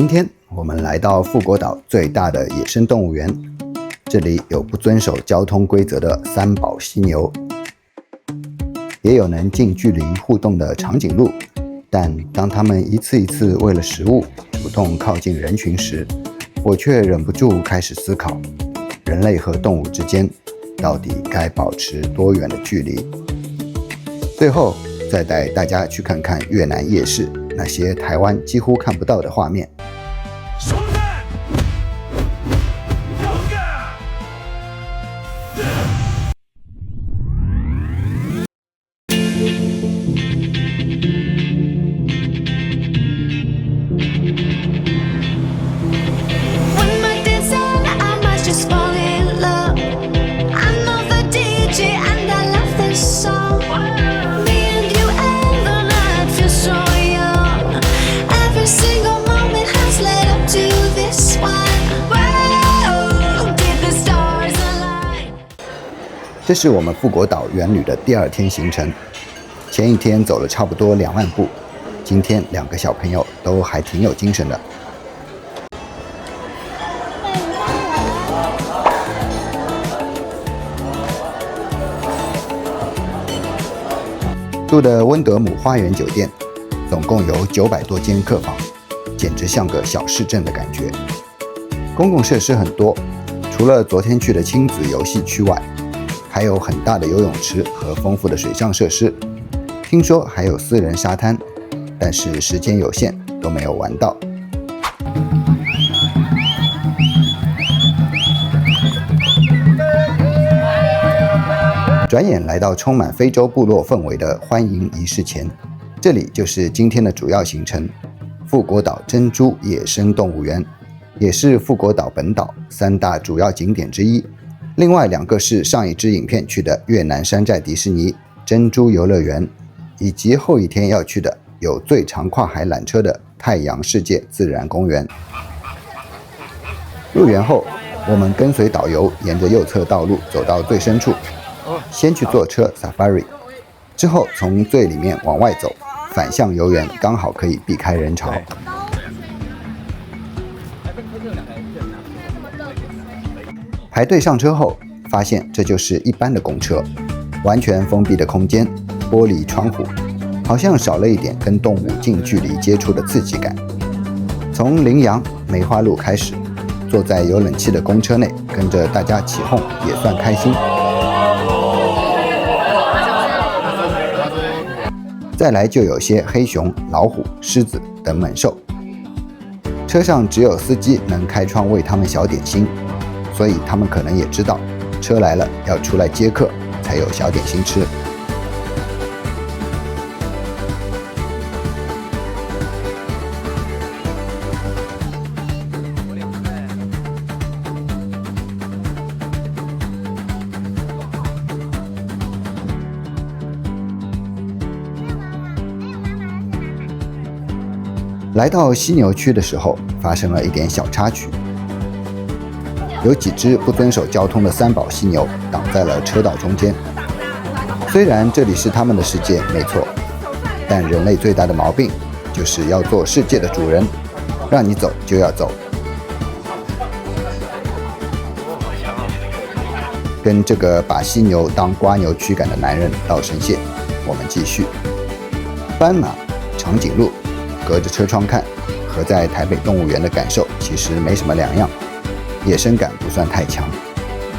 今天我们来到富国岛最大的野生动物园，这里有不遵守交通规则的三宝犀牛，也有能近距离互动的长颈鹿，但当它们一次一次为了食物主动靠近人群时，我却忍不住开始思考，人类和动物之间到底该保持多远的距离？最后再带大家去看看越南夜市那些台湾几乎看不到的画面。兄弟，勇敢！这是我们富国岛园旅的第二天行程，前一天走了差不多2万步，今天2个小朋友都还挺有精神的。住的温德姆花园酒店，总共有900多间客房，简直像个小市镇的感觉。公共设施很多，除了昨天去的亲子游戏区外，还有很大的游泳池和丰富的水上设施，听说还有私人沙滩，但是时间有限，都没有玩到。转眼来到充满非洲部落氛围的欢迎仪式前，这里就是今天的主要行程——富国岛珍珠野生动物园，也是富国岛本岛3大主要景点之一。另外2个是上一支影片去的越南山寨迪士尼、珍珠游乐园，以及后一天要去的有最长跨海缆车的太阳世界自然公园。入园后，我们跟随导游沿着右侧道路走到最深处，先去坐车 Safari， 之后从最里面往外走，反向游园刚好可以避开人潮。排队上车后，发现这就是一般的公车，完全封闭的空间，玻璃窗户，好像少了一点跟动物近距离接触的刺激感。从羚羊、梅花鹿开始，坐在有冷气的公车内，跟着大家起哄也算开心。再来就有些黑熊、老虎、狮子等猛兽，车上只有司机能开窗喂他们小点心，所以他们可能也知道车来了要出来接客才有小点心吃。来到犀牛区的时候，发生了一点小插曲。有几只不遵守交通的三宝犀牛挡在了车道中间。虽然这里是他们的世界，没错，但人类最大的毛病就是要做世界的主人，让你走就要走。跟这个把犀牛当蝸牛驱赶的男人道声谢，我们继续。斑马、长颈鹿，隔着车窗看，和在台北动物园的感受其实没什么两样。野生感不算太强，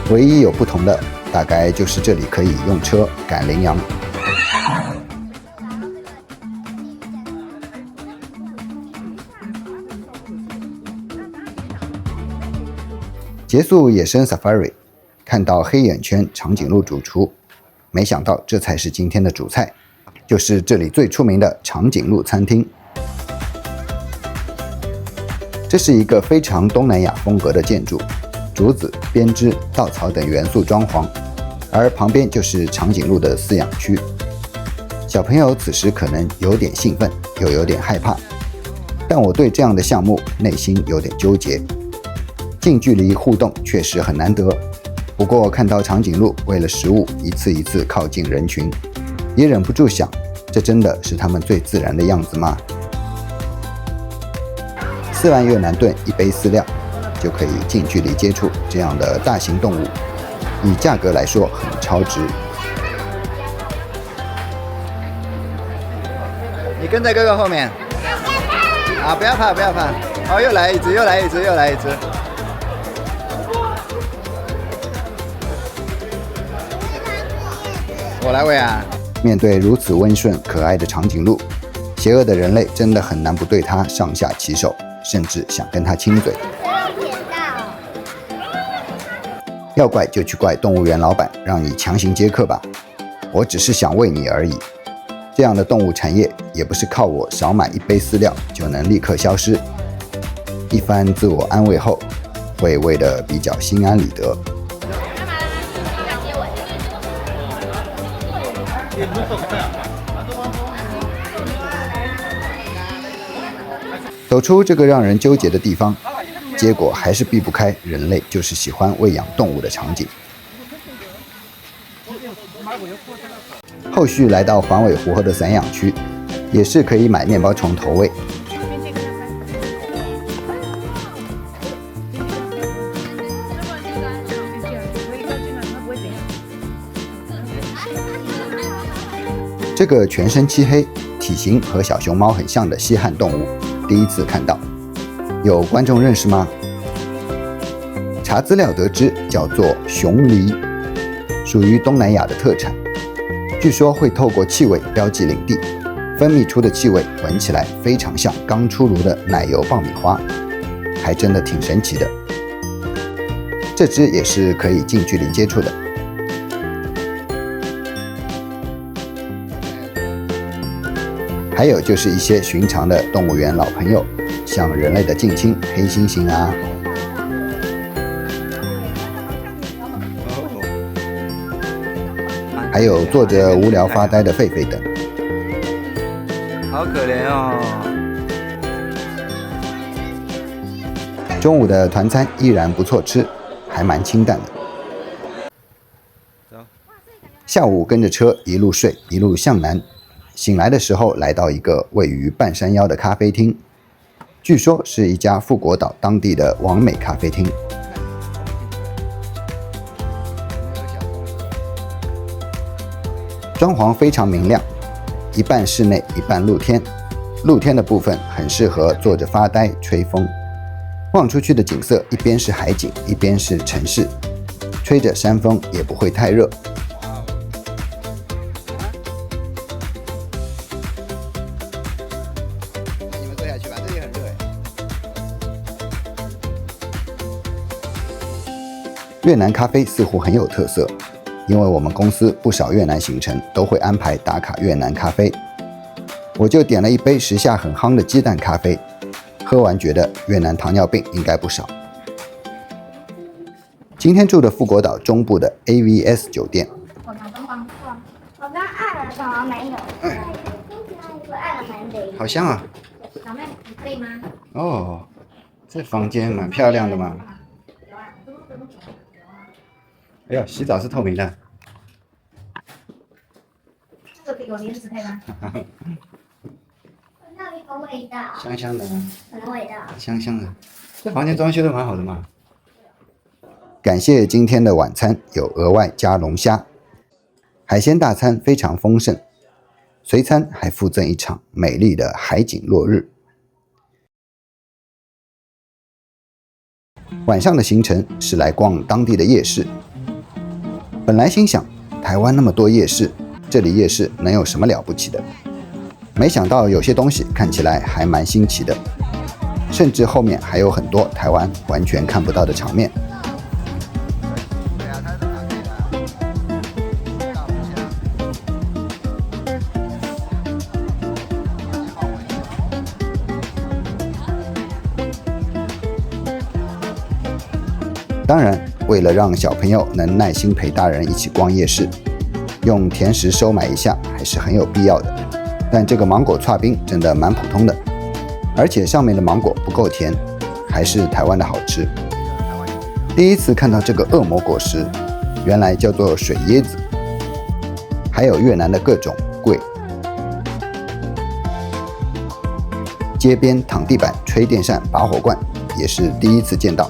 唯一有不同的大概就是这里可以用车赶羚羊。结束野生 Safari， 看到黑眼圈长颈鹿主厨，没想到这才是今天的主菜，就是这里最出名的长颈鹿餐厅。这是一个非常东南亚风格的建筑，竹子、编织、稻草等元素装潢，而旁边就是长颈鹿的饲养区。小朋友此时可能有点兴奋，又有点害怕，但我对这样的项目内心有点纠结。近距离互动确实很难得，不过看到长颈鹿为了食物一次一次靠近人群，也忍不住想，这真的是它们最自然的样子吗4万越南盾一杯饲料，就可以近距离接触这样的大型动物，以价格来说很超值。你跟在哥哥后面。啊，不要怕，不要怕。哦，又来一只，又来一只，又来一只。我来喂啊！面对如此温顺可爱的长颈鹿，邪恶的人类真的很难不对它上下其手，甚至想跟它亲嘴。要怪就去怪动物园老板，让你强行接客吧。我只是想喂你而已。这样的动物产业也不是靠我少买一杯饲料就能立刻消失。一番自我安慰后，会喂得比较心安理得。走出这个让人纠结的地方，结果还是避不开人类就是喜欢喂养动物的场景。后续来到环尾湖后的散养区，也是可以买面包虫投喂。这个全身漆黑、体型和小熊猫很像的稀罕动物，第一次看到，有观众认识吗？查资料得知，叫做熊狸，属于东南亚的特产。据说会透过气味标记领地，分泌出的气味闻起来非常像刚出炉的奶油爆米花，还真的挺神奇的。这只也是可以近距离接触的。还有就是一些寻常的动物园老朋友，像人类的近亲黑猩猩啊。还有坐着无聊发呆的狒狒等，好可怜哦。中午的团餐依然不错吃，还蛮清淡的。下午跟着车一路睡，一路向南，醒来的时候来到一个位于半山腰的咖啡厅，据说是一家富国岛当地的完美咖啡厅。装潢非常明亮，一半室内一半露天，露天的部分很适合坐着发呆吹风，望出去的景色一边是海景，一边是城市，吹着山风也不会太热。你们坐下去吧，这里很热哎。越南咖啡似乎很有特色。因为我们公司不少越南行程都会安排打卡越南咖啡，我就点了一杯时下很夯的鸡蛋咖啡，喝完觉得越南糖尿病应该不少。今天住的富国岛中部的 AVS 酒店，好香啊！哦，这房间蛮漂亮的嘛。哎呀，洗澡是透明的。这个给我帘子配吗？那一个味道。香香的。什么味道？香香的。这房间装修的蛮好的嘛。感谢今天的晚餐有额外加龙虾，海鲜大餐非常丰盛，随餐还附赠一场美丽的海景落日。晚上的行程是来逛当地的夜市。本来心想，台湾那么多夜市，这里夜市能有什么了不起的？没想到有些东西看起来还蛮新奇的，甚至后面还有很多台湾完全看不到的场面。当然，为了让小朋友能耐心陪大人一起逛夜市，用甜食收买一下还是很有必要的。但这个芒果剉冰真的蛮普通的，而且上面的芒果不够甜，还是台湾的好吃。第一次看到这个恶魔果实，原来叫做水椰子，还有越南的各种桂。街边躺地板、吹电扇、拔火罐也是第一次见到。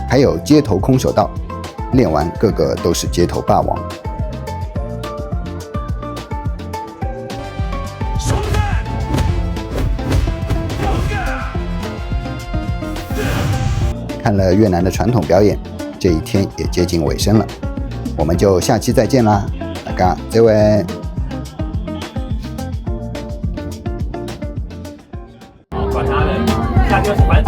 还有街头空手道，练完个个都是街头霸王。看了越南的传统表演，这一天也接近尾声了，我们就下期再见啦，大家再会。管他的，下就是反